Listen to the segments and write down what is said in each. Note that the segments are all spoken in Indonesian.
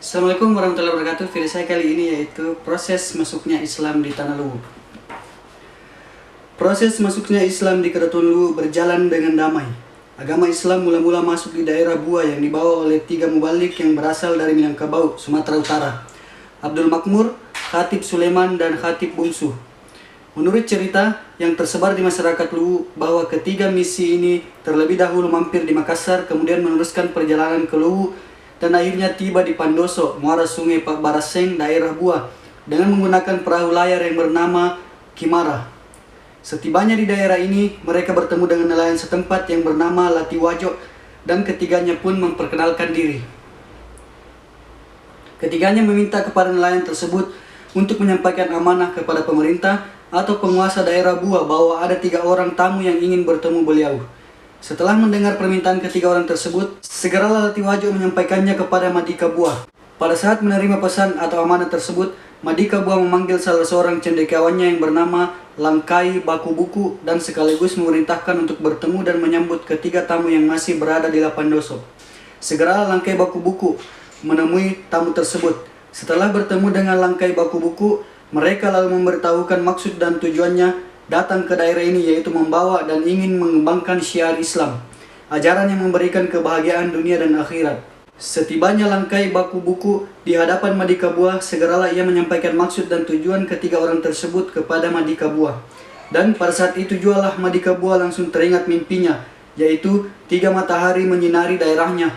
Assalamualaikum warahmatullahi wabarakatuh. Video saya kali ini yaitu proses masuknya Islam di Tanah Luwu. Proses masuknya Islam di Kedaton Luwu berjalan dengan damai. Agama Islam mula-mula masuk di daerah Bua yang dibawa oleh 3 mubalik yang berasal dari Minangkabau, Sumatera Utara. Abdul Makmur, Khatib Sulaiman, dan Khatib Bungsu. Menurut cerita yang tersebar di masyarakat Luwu bahwa ketiga misi ini terlebih dahulu mampir di Makassar, kemudian meneruskan perjalanan ke Luwu dan akhirnya tiba di Pandoso, muara sungai Pak Baraseng, daerah Bua, dengan menggunakan perahu layar yang bernama Kimara. Setibanya di daerah ini, mereka bertemu dengan nelayan setempat yang bernama Latiwajo, dan ketiganya pun memperkenalkan diri. Ketiganya meminta kepada nelayan tersebut untuk menyampaikan amanah kepada pemerintah atau penguasa daerah Bua bahwa ada 3 orang tamu yang ingin bertemu beliau. Setelah mendengar permintaan ketiga orang tersebut, segeralah Latiwajo menyampaikannya kepada Madika Bua. Pada saat menerima pesan atau amanah tersebut, Madika Bua memanggil salah seorang cendekiawannya yang bernama Langkai Baku Buku dan sekaligus memerintahkan untuk bertemu dan menyambut ketiga tamu yang masih berada di Lapandoso. Segeralah Langkai Baku Buku menemui tamu tersebut. Setelah bertemu dengan Langkai Baku Buku, mereka lalu memberitahukan maksud dan tujuannya datang ke daerah ini, yaitu membawa dan ingin mengembangkan syiar Islam, ajaran yang memberikan kebahagiaan dunia dan akhirat. Setibanya Langkai Baku Buku di hadapan Madika Bua, segeralah ia menyampaikan maksud dan tujuan ketiga orang tersebut kepada Madika Bua. Dan pada saat itu jualah Madika Bua langsung teringat mimpinya, yaitu 3 matahari menyinari daerahnya,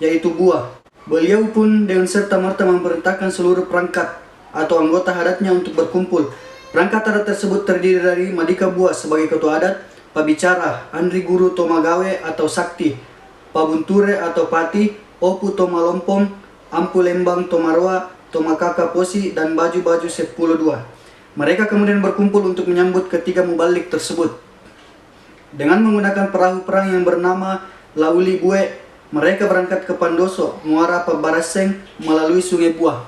yaitu Bua. Beliau pun dengan serta-merta memerintahkan seluruh perangkat atau anggota adatnya untuk berkumpul. Perangkat adat tersebut terdiri dari Madika Bua sebagai ketua adat, Pabicara, Andri Guru Tomagawe atau Sakti, Pabunture atau Pati, Opu Tomalompong, Ampu Lembang Tomarwa, Tomakaka Posi, dan Baju-Baju 10-2. Mereka kemudian berkumpul untuk menyambut ketiga mubalik tersebut. Dengan menggunakan perahu perang yang bernama Lauli Bue, mereka berangkat ke Pandoso, muara Pabaraseng melalui sungai Bua.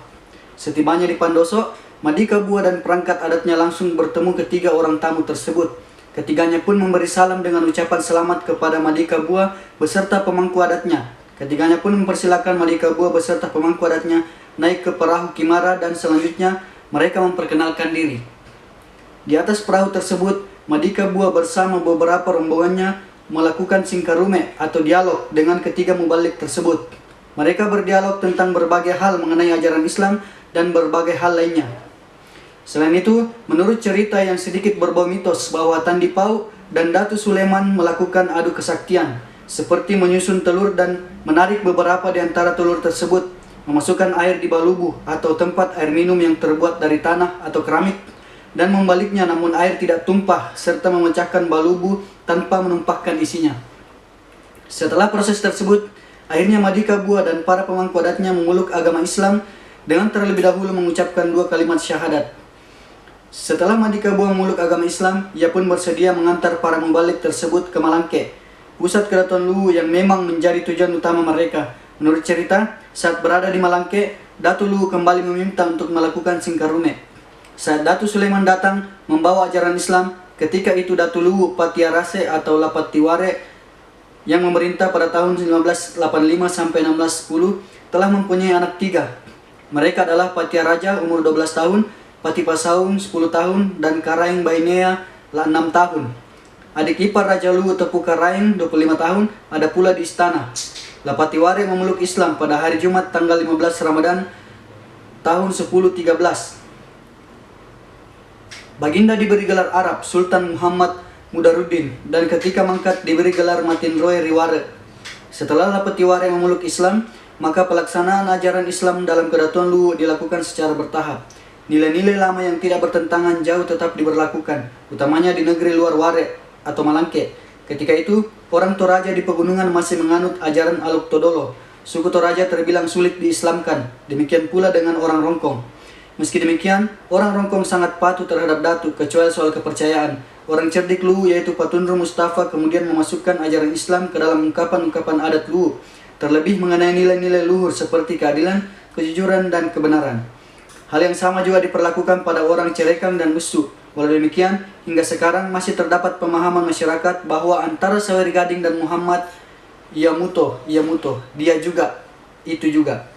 Setibanya di Pandoso, Madika Bua dan perangkat adatnya langsung bertemu ketiga orang tamu tersebut. Ketiganya pun memberi salam dengan ucapan selamat kepada Madika Bua beserta pemangku adatnya. Ketiganya pun mempersilakan Madika Bua beserta pemangku adatnya naik ke perahu Kimara dan selanjutnya mereka memperkenalkan diri. Di atas perahu tersebut, Madika Bua bersama beberapa rombongannya melakukan singkarume atau dialog dengan ketiga mubalik tersebut. Mereka berdialog tentang berbagai hal mengenai ajaran Islam dan berbagai hal lainnya. Selain itu, menurut cerita yang sedikit berbau mitos bahwa Tandi Pau dan Datu Sulaiman melakukan adu kesaktian, seperti menyusun telur dan menarik beberapa di antara telur tersebut, memasukkan air di balubu atau tempat air minum yang terbuat dari tanah atau keramik, dan membaliknya namun air tidak tumpah, serta memecahkan balubu tanpa menumpahkan isinya. Setelah proses tersebut, akhirnya Madika Bua dan para pemangku adatnya memeluk agama Islam dengan terlebih dahulu mengucapkan 2 kalimat syahadat. Setelah Madika Bua memeluk agama Islam, ia pun bersedia mengantar para mubalik tersebut ke Malangke, pusat Kedaton Luwu yang memang menjadi tujuan utama mereka. Menurut cerita, saat berada di Malangke, Datu Luwu kembali meminta untuk melakukan singkarume. Saat Datu Sulaiman datang membawa ajaran Islam, ketika itu Datu Luwu Patiarase atau Lapatiware yang memerintah pada tahun 1985 sampai 1610 telah mempunyai anak 3. Mereka adalah Patiaraja umur 12 tahun, Pati Pasaung 10 tahun, dan Karaeng Bainea 6 tahun. Adik ipar Raja Luwu Tepu Karaeng 25 tahun ada pula di istana. Lapatiware memeluk Islam pada hari Jumat tanggal 15 Ramadan tahun 1013. Baginda diberi gelar Arab Sultan Muhammad Mudaruddin, dan ketika mangkat diberi gelar Matin Roy Riware. Setelah Lapatiware memeluk Islam, maka pelaksanaan ajaran Islam dalam Kedaton Luwu dilakukan secara bertahap. Nilai-nilai lama yang tidak bertentangan jauh tetap diberlakukan, utamanya di negeri luar Ware atau Malangke. Ketika itu, orang Toraja di pegunungan masih menganut ajaran Aluk Todolo. Suku Toraja terbilang sulit diislamkan, demikian pula dengan orang Rongkong. Meski demikian, orang Rongkong sangat patuh terhadap Datu, kecuali soal kepercayaan. Orang cerdik Luwu yaitu Patunru Mustafa kemudian memasukkan ajaran Islam ke dalam ungkapan-ungkapan adat Luwu, terlebih mengenai nilai-nilai luhur seperti keadilan, kejujuran, dan kebenaran. Hal yang sama juga diperlakukan pada orang Cerekang dan Usu. Walau demikian, hingga sekarang masih terdapat pemahaman masyarakat bahwa antara Sawer Gading dan Muhammad, ia muto, dia juga, itu juga.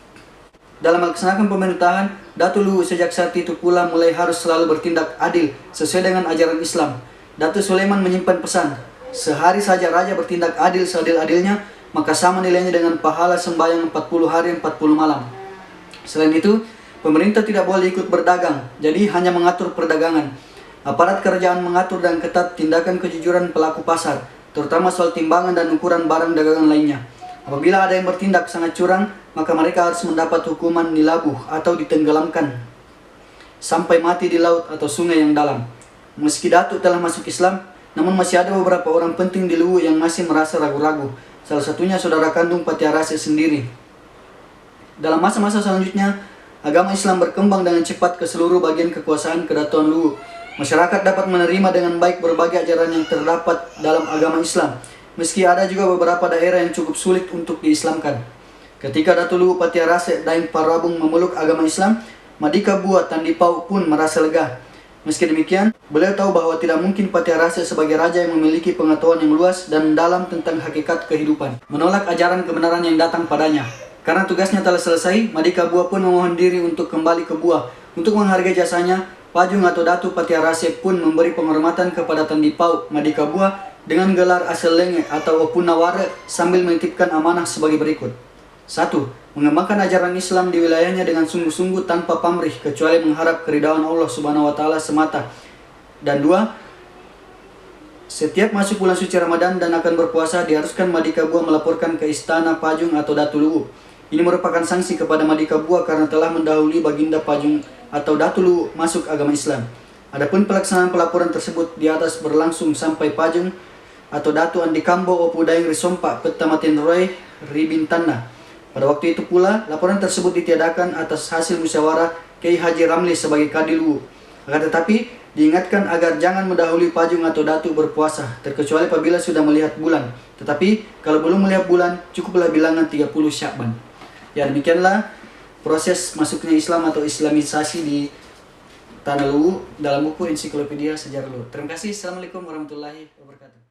Dalam melaksanakan pemerintahan, Datu Luwu sejak saat itu pula mulai harus selalu bertindak adil sesuai dengan ajaran Islam. Datu Sulaiman menyimpan pesan, sehari saja raja bertindak adil seadil-adilnya, maka sama nilainya dengan pahala sembahyang 40 hari 40 malam. Selain itu, pemerintah tidak boleh ikut berdagang, jadi hanya mengatur perdagangan. Aparat kerajaan mengatur dan ketat tindakan kejujuran pelaku pasar, terutama soal timbangan dan ukuran barang dagangan lainnya. Apabila ada yang bertindak sangat curang, maka mereka harus mendapat hukuman dilabuh atau ditenggelamkan sampai mati di laut atau sungai yang dalam. Meski Datuk telah masuk Islam, namun masih ada beberapa orang penting di Luwu yang masih merasa ragu-ragu. Salah satunya saudara kandung Patiarase sendiri. Dalam masa-masa selanjutnya, agama Islam berkembang dengan cepat ke seluruh bagian kekuasaan Kedatuan Luwu. Masyarakat dapat menerima dengan baik berbagai ajaran yang terdapat dalam agama Islam, meski ada juga beberapa daerah yang cukup sulit untuk diislamkan. Ketika Datu Luwu Patiarase Daeng Parabung memeluk agama Islam, Madika Bua Tandipau pun merasa lega. Meski demikian, beliau tahu bahwa tidak mungkin Patiarase sebagai raja yang memiliki pengetahuan yang luas dan dalam tentang hakikat kehidupan menolak ajaran kebenaran yang datang padanya. Karena tugasnya telah selesai, Madika Bua pun memohon diri untuk kembali ke Bua. Untuk menghargai jasanya, Pajung atau Datu Patiarase pun memberi penghormatan kepada Tandipau Madika Bua dengan gelar Aselenge atau Opunaware sambil menitipkan amanah sebagai berikut. 1. Mengembangkan ajaran Islam di wilayahnya dengan sungguh-sungguh tanpa pamrih kecuali mengharap keridhaan Allah Subhanahu wa taala semata. Dan 2. Setiap masuk bulan suci Ramadan dan akan berpuasa diharuskan Madika Bua melaporkan ke istana Pajung atau Datu Luwu. Ini merupakan sanksi kepada Madika Bua karena telah mendahului Baginda Pajung atau Datu Luwu masuk agama Islam. Adapun pelaksanaan pelaporan tersebut di atas berlangsung sampai Pajung atau Datu Andi Kambo Opu Daeng Risompa Petamatin Roy Ribintana. Pada waktu itu pula, laporan tersebut ditiadakan atas hasil musyawarah Kiai Haji Ramli sebagai Kadi Luwu. Akan tetapi, diingatkan agar jangan mendahului Pajung atau Datu berpuasa, terkecuali apabila sudah melihat bulan. Tetapi, kalau belum melihat bulan, cukuplah bilangan 30 Syakban. Ya, demikianlah proses masuknya Islam atau Islamisasi di Tanah Luwu dalam buku Ensiklopedia Sejarah Luwu. Terima kasih. Assalamualaikum warahmatullahi wabarakatuh.